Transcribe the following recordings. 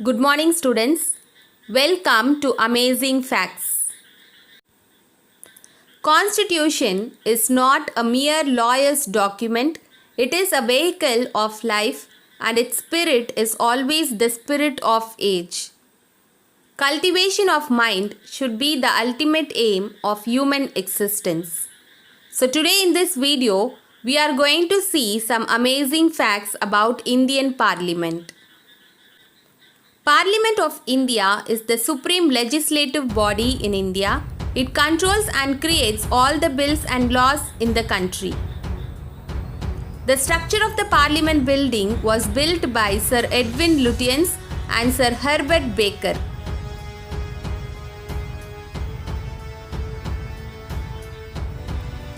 Good morning, students. Welcome to Amazing Facts. Constitution is not a mere lawyer's document. It is a vehicle of life, and its spirit is always the spirit of age. Cultivation of mind should be the ultimate aim of human existence. So today in this video, we are going to see some amazing facts about Indian Parliament. Parliament of India is the supreme legislative body in India. It controls and creates all the bills and laws in the country. The structure of the Parliament building was built by Sir Edwin Lutyens and Sir Herbert Baker.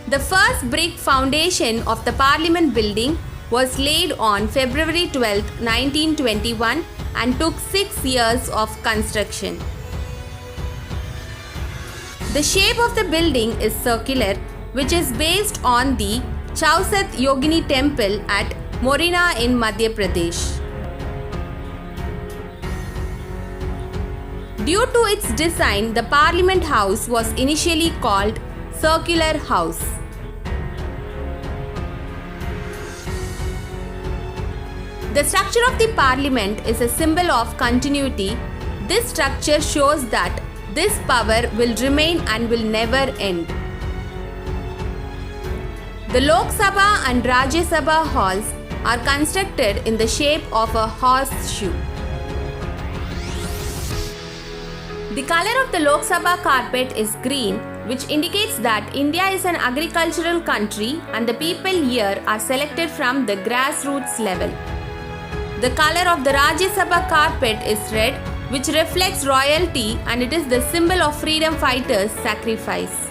The first brick foundation of the Parliament building was laid on February 12, 1921 and took 6 years of construction. The shape of the building is circular, which is based on the Chausath Yogini temple at Morena in Madhya Pradesh. Due to its design, the Parliament House was initially called Circular House. The structure of the Parliament is a symbol of continuity. This structure shows that this power will remain and will never end. The Lok Sabha and Rajya Sabha halls are constructed in the shape of a horseshoe. The color of the Lok Sabha carpet is green, which indicates that India is an agricultural country and the people here are selected from the grassroots level. The color of the Rajya Sabha carpet is red, which reflects royalty, and it is the symbol of freedom fighters' sacrifice.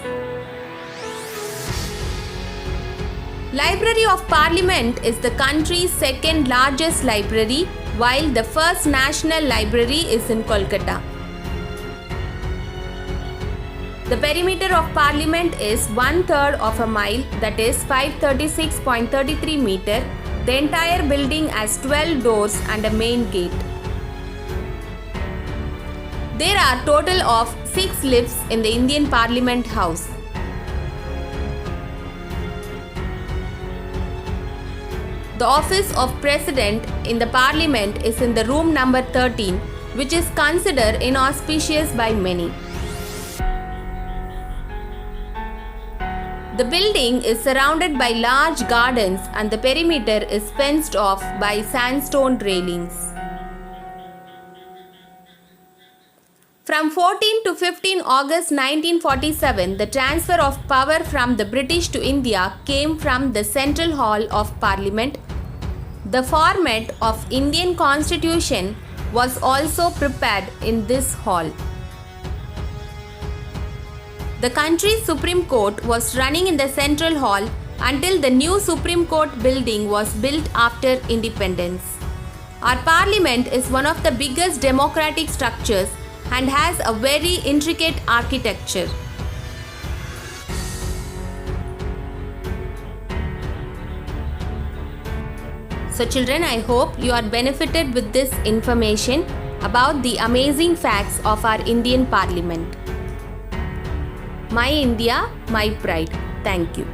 Library of Parliament is the country's second largest library, while the first national library is in Kolkata. The perimeter of Parliament is 1/3 of a mile, that is 536.33 meters. The entire building has 12 doors and a main gate. There are total of 6 lifts in the Indian Parliament House. The office of President in the Parliament is in the room number 13, which is considered inauspicious by many. The building is surrounded by large gardens and the perimeter is fenced off by sandstone railings. From 14 to 15 August 1947, the transfer of power from the British to India came from the Central Hall of Parliament. The format of Indian Constitution was also prepared in this hall. The country's Supreme Court was running in the Central Hall until the new Supreme Court building was built after independence. Our Parliament is one of the biggest democratic structures and has a very intricate architecture. So children, I hope you are benefited with this information about the amazing facts of our Indian Parliament. My India, my pride. Thank you.